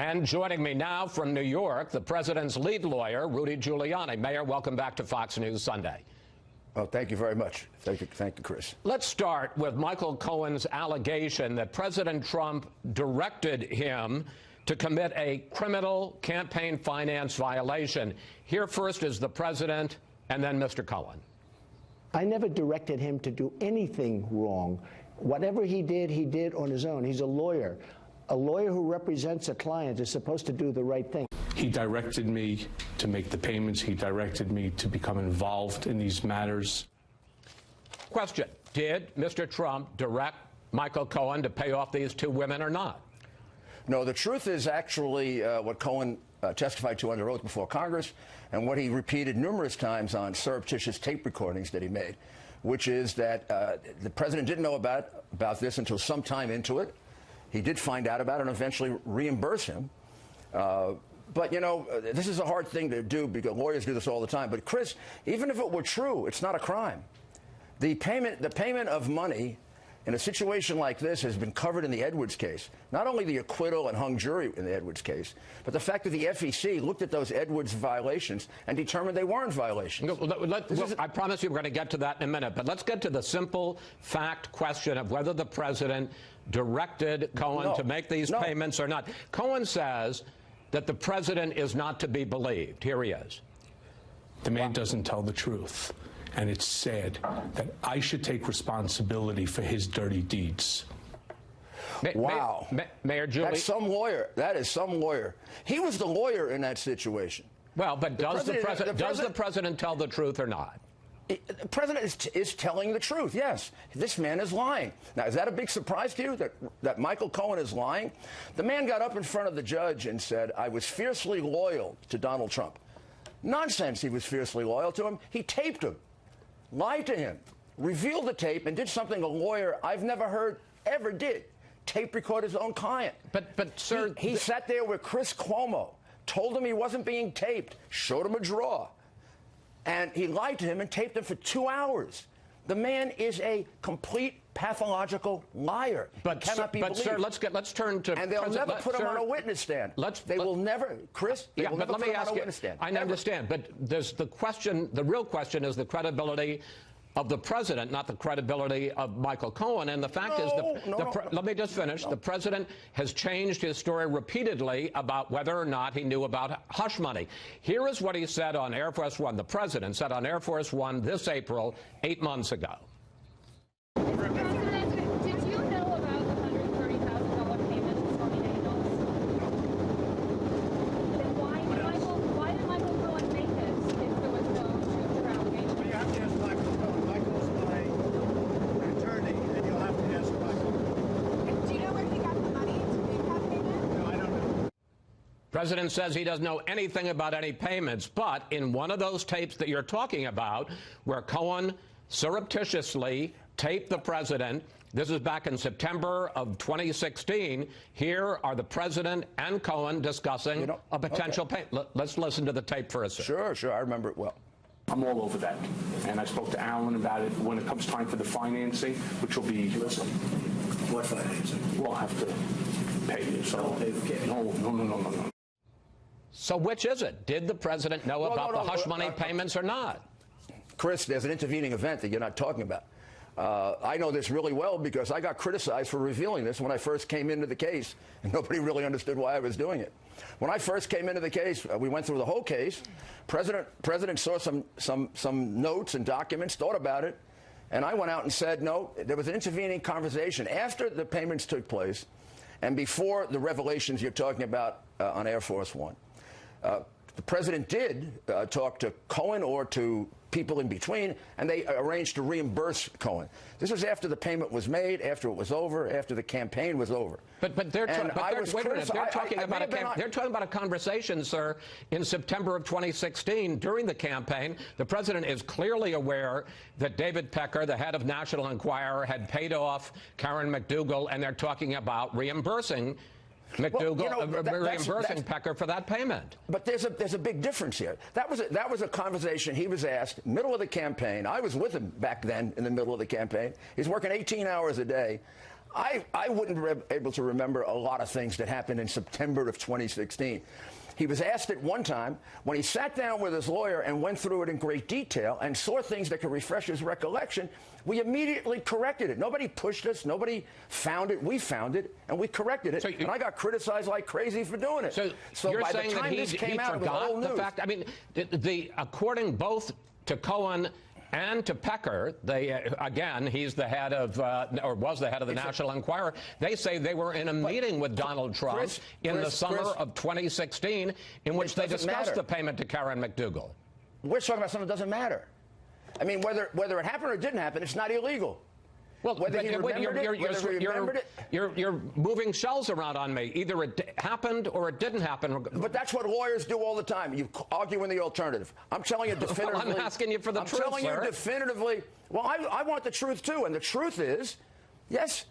And joining me now from New York, the president's lead lawyer, Rudy Giuliani. Mayor, welcome back to Fox News Sunday. Oh, thank you very much. Thank you, Chris. Let's start with Michael Cohen's allegation that President Trump directed him to commit a criminal campaign finance violation. Here first is the president and then Mr. Cohen. I never directed him to do anything wrong. Whatever he did on his own. He's a lawyer. A lawyer who represents a client is supposed to do the right thing. He directed me to make the payments. He directed me to become involved in these matters. Question: did Mr. Trump direct Michael Cohen to pay off these two women or not? No, the truth is actually what Cohen testified to under oath before Congress and what he repeated numerous times on surreptitious tape recordings that he made, which is that the president didn't know about this until some time into it. He did find out about it and eventually reimburse him. But, you know, this is a hard thing to do because lawyers do this all the time. But, Chris, even if it were true, it's not a crime. The payment of money in a situation like this has been covered in the Edwards case. Not only the acquittal and hung jury in the Edwards case, but the fact that the FEC looked at those Edwards violations and determined they weren't violations. I promise you we're going to get to that in a minute, but let's get to the simple fact question of whether the president directed Cohen to make these payments or not. Cohen says that the president is not to be believed. Here he is. The man doesn't tell the truth. And it's sad that I should take responsibility for his dirty deeds. Wow. Mayor Giuliani. That's some lawyer. That is some lawyer. He was the lawyer in that situation. Well, but does the president tell the truth or not? The president is telling the truth, yes. This man is lying. Now, is that a big surprise to you, that Michael Cohen is lying? The man got up in front of the judge and said, I was fiercely loyal to Donald Trump. Nonsense, he was fiercely loyal to him. He taped him, lied to him, revealed the tape, and did something a lawyer I've never heard ever did. Tape record his own client. But sir... He sat there with Chris Cuomo, told him he wasn't being taped, showed him a draw. And he lied to him and taped him for 2 hours. The man is a complete pathological liar. But sir, let's turn to. And they'll never put him on a witness stand. They will never, Chris. They will never put him on a witness stand. I understand, but there's the question. The real question is the credibility of the president, not the credibility of Michael Cohen. And the fact is, let me just finish. The president has changed his story repeatedly about whether or not he knew about hush money. Here is what he said on Air Force One. The president said on Air Force One this April, 8 months ago. President says he doesn't know anything about any payments, but in one of those tapes that you're talking about, where Cohen surreptitiously taped the president, this is back in September of 2016, here are the president and Cohen discussing a potential payment. Let's listen to the tape for a second. Sure, I remember it well. I'm all over that. And I spoke to Alan about it when it comes time for the financing, which will be... Listen, what financing? We'll have to pay you. So, no. So which is it? Did the president know about the hush money payments or not? Chris, there's an intervening event that you're not talking about. I know this really well because I got criticized for revealing this when I first came into the case, and nobody really understood why I was doing it. When I first came into the case, we went through the whole case. President saw some notes and documents, thought about it, and I went out and said, no, there was an intervening conversation after the payments took place and before the revelations you're talking about on Air Force One. The president did talk to Cohen or to people in between, and they arranged to reimburse Cohen. This was after the payment was made, after it was over, after the campaign was over. They're talking about a conversation, sir, in September of 2016 during the campaign. The president is clearly aware that David Pecker, the head of National Enquirer, had paid off Karen McDougal, and they're talking about reimbursing reimbursing Pecker for that payment. But there's a big difference here. That was a conversation he was asked middle of the campaign. I was with him back then in the middle of the campaign. He's working 18 hours a day. I wouldn't be able to remember a lot of things that happened in September of 2016. He was asked at one time, when he sat down with his lawyer and went through it in great detail and saw things that could refresh his recollection, we immediately corrected it. Nobody pushed us. Nobody found it. We found it, and we corrected it. And I got criticized like crazy for doing it. So you're by saying the time that this he came out, it was forgot old the news. fact? I mean, according both to Cohen and to Pecker, again, he's the head of, or was the head of the National Enquirer. They say they were in a meeting with Donald Trump in the summer of 2016 in which they discussed the payment to Karen McDougal. We're talking about something that doesn't matter. I mean, whether it happened or didn't happen, it's not illegal. Well, whether he remembered it, you're moving shells around on me. Either it happened or it didn't happen. But that's what lawyers do all the time. You argue in the alternative. I'm telling you definitively. Well, I'm asking you for the truth, I'm telling you definitively. Well, I want the truth, too. And the truth is, yes,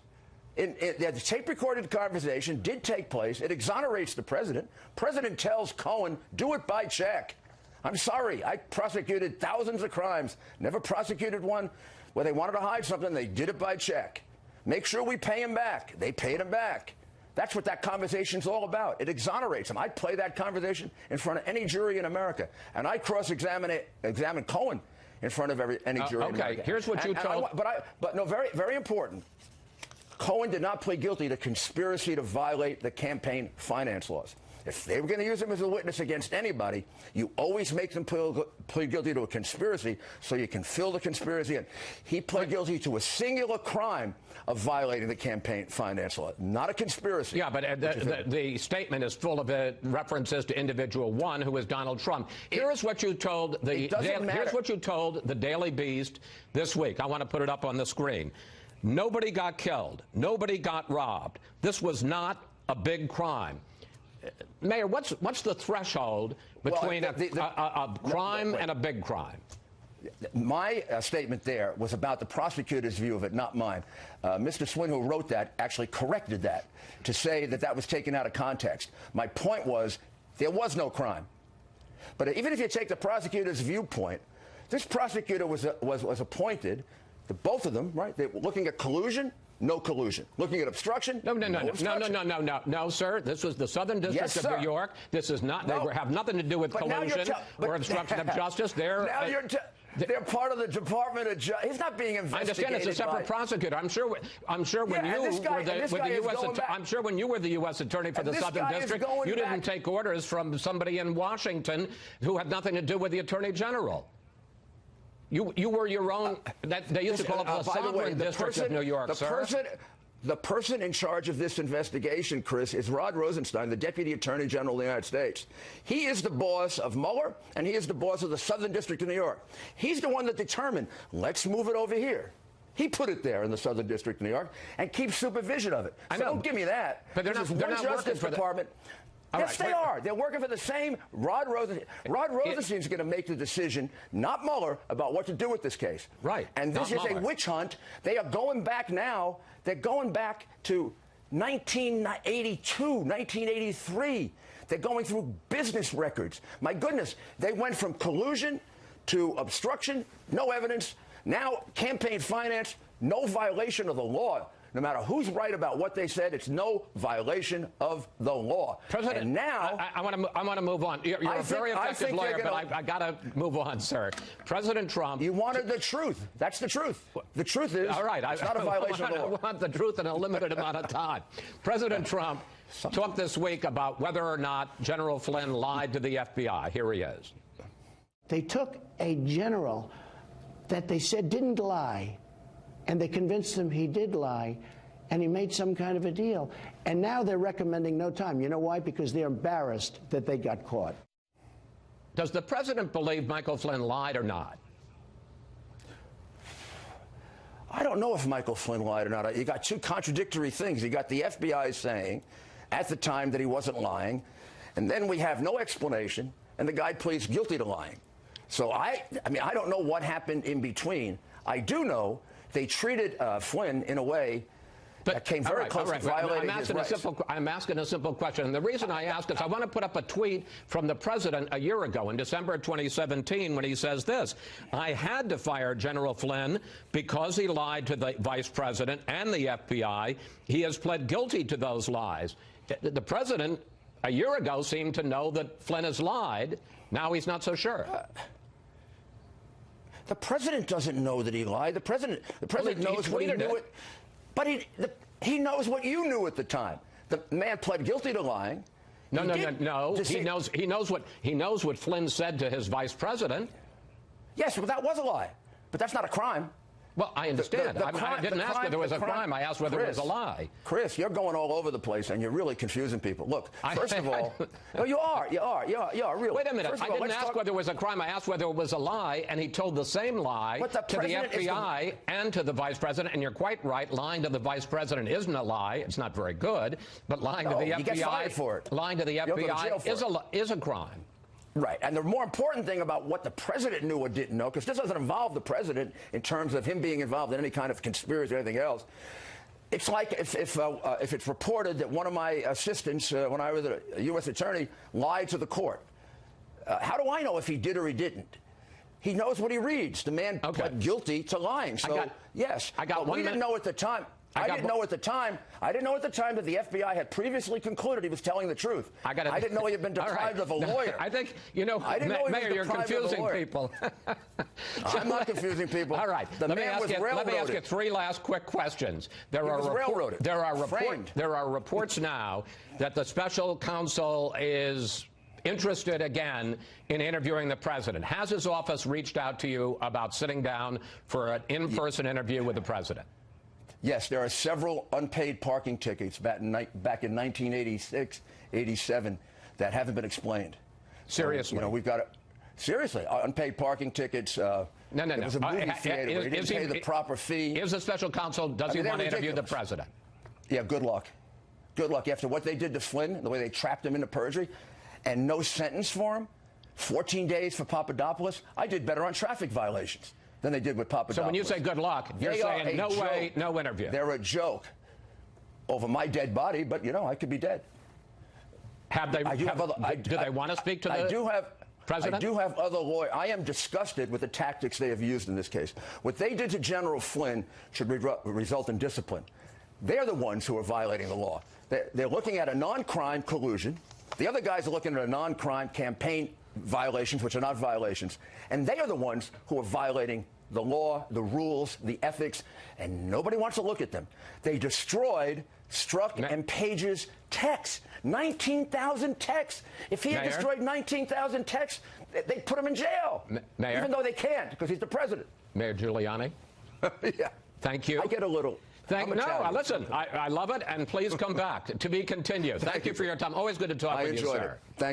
the tape-recorded conversation did take place. It exonerates the president. President tells Cohen, do it by check. I'm sorry. I prosecuted thousands of crimes. Never prosecuted one where they wanted to hide something. They did it by check. Make sure we pay him back. They paid him back. That's what that conversation's all about. It exonerates him. I'd play that conversation in front of any jury in America. And I cross-examine Cohen in front of any jury in America. Okay, here's what you told... But no, very, very important. Cohen did not plead guilty to conspiracy to violate the campaign finance laws. If they were going to use him as a witness against anybody, you always make them plead guilty to a conspiracy so you can fill the conspiracy in. He pled guilty to a singular crime of violating the campaign finance law, not a conspiracy. Yeah, but the statement is full of references to individual one, who is Donald Trump. Here's what you told here's what you told the Daily Beast this week. I want to put it up on the screen. Nobody got killed. Nobody got robbed. This was not a big crime. Mayor, what's the threshold between a crime and a big crime? My statement there was about the prosecutor's view of it, not mine. Mr. Flynn, who wrote that, actually corrected that to say that that was taken out of context. My point was there was no crime. But even if you take the prosecutor's viewpoint, this prosecutor was appointed, both of them, right? They were looking at collusion. No collusion. Looking at obstruction? No, sir. This was the Southern District of New York. This is not. They have nothing to do with collusion or obstruction of justice. They're part of the Department of Justice. He's not being investigated. I understand it's a separate prosecutor. I'm sure when you were the U.S. Attorney for the Southern District, you didn't take orders from somebody in Washington who had nothing to do with the Attorney General. You were your own. They used to call it the sovereign district of New York, sir. The person in charge of this investigation, Chris, is Rod Rosenstein, the Deputy Attorney General of the United States. He is the boss of Mueller, and he is the boss of the Southern District of New York. He's the one that determined, let's move it over here. He put it there in the Southern District of New York and keeps supervision of it. So don't give me that. But they're not working for Department. Yes, they are. They're working for the same Rod Rosenstein. Rod Rosenstein's going to make the decision, not Mueller, about what to do with this case. Right. And this is a witch hunt. They are going back now. They're going back to 1982, 1983. They're going through business records. My goodness, they went from collusion to obstruction, no evidence. Now, campaign finance, no violation of the law. No matter who's right about what they said, it's no violation of the law. President, and now I want to move on. You're a very effective lawyer, but I got to move on, sir. President Trump. You wanted the truth. That's the truth. The truth is, all right, it's not a violation of the law. I want the truth in a limited amount of time. President Trump talked this week about whether or not General Flynn lied to the FBI. Here he is. They took a general that they said didn't lie, and they convinced him he did lie, and he made some kind of a deal. And now they're recommending no time. You know why? Because they're embarrassed that they got caught. Does the president believe Michael Flynn lied or not? I don't know if Michael Flynn lied or not. You got two contradictory things. You got the FBI saying at the time that he wasn't lying, and then we have no explanation, and the guy pleads guilty to lying. So I mean, I don't know what happened in between. I do know they treated Flynn in a way that came very close to violating his rights. I'm asking a simple question. And the reason I ask is I want to put up a tweet from the president a year ago in December 2017 when he says this: I had to fire General Flynn because he lied to the vice president and the FBI. He has pled guilty to those lies. The president a year ago seemed to know that Flynn has lied. Now he's not so sure. The president doesn't know that he lied. The president knows what he knew. But he knows what you knew at the time. The man pled guilty to lying. No. He knows what Flynn said to his vice president. Yes, but that was a lie. But that's not a crime. Well, I understand. I didn't ask whether it was a crime. I asked whether it was a lie. Chris, you're going all over the place, and you're really confusing people. Look, first of all, no, you are, really. Wait a minute. I didn't ask whether it was a crime. I asked whether it was a lie, and he told the same lie to the FBI and to the vice president. And you're quite right. Lying to the vice president isn't a lie. It's not very good. But lying to the FBI, he gets fired for it. Lying to the FBI is a crime. Right, and the more important thing about what the president knew or didn't know, because this doesn't involve the president in terms of him being involved in any kind of conspiracy or anything else. It's like if it's reported that one of my assistants, when I was a U.S. attorney, lied to the court. How do I know if he did or he didn't? He knows what he reads. The man pled guilty to lying. So yes, we didn't know at the time. I didn't know at the time that the FBI had previously concluded he was telling the truth. I didn't know he had been deprived of a lawyer. I think, Mayor, you're confusing people. I'm not confusing people. All right. Let me ask you three last quick questions. There are reports now that the special counsel is interested again in interviewing the president. Has his office reached out to you about sitting down for an in-person interview with the president? Yes, there are several unpaid parking tickets back in 1986, 87 that haven't been explained. Seriously? We've got seriously, unpaid parking tickets. No. It was a movie theater where he didn't pay the proper fee. Is the special counsel, does he want to interview the president? Yeah, good luck. Good luck. After what they did to Flynn, the way they trapped him into perjury, and no sentence for him, 14 days for Papadopoulos, I did better on traffic violations than they did with Papadopoulos. So when you say good luck, you're saying no way, no interview. They're a joke over my dead body, but, I could be dead. Do they want to speak to the president? I do have other lawyers. I am disgusted with the tactics they have used in this case. What they did to General Flynn should result in discipline. They're the ones who are violating the law. They're looking at a non-crime collusion. The other guys are looking at a non-crime campaign violations, which are not violations. And they are the ones who are violating the law, the rules, the ethics, and nobody wants to look at them. They destroyed Strzok and Page's texts, 19,000 texts. If he had destroyed 19,000 texts, they'd put him in jail, Mayor? Even though they can't, because he's the president. Mayor Giuliani? Yeah. Thank you. I get a little... Listen, I love it, and please come back. To be continued. Thank you for your time. Always good to talk with you, sir. Thank you.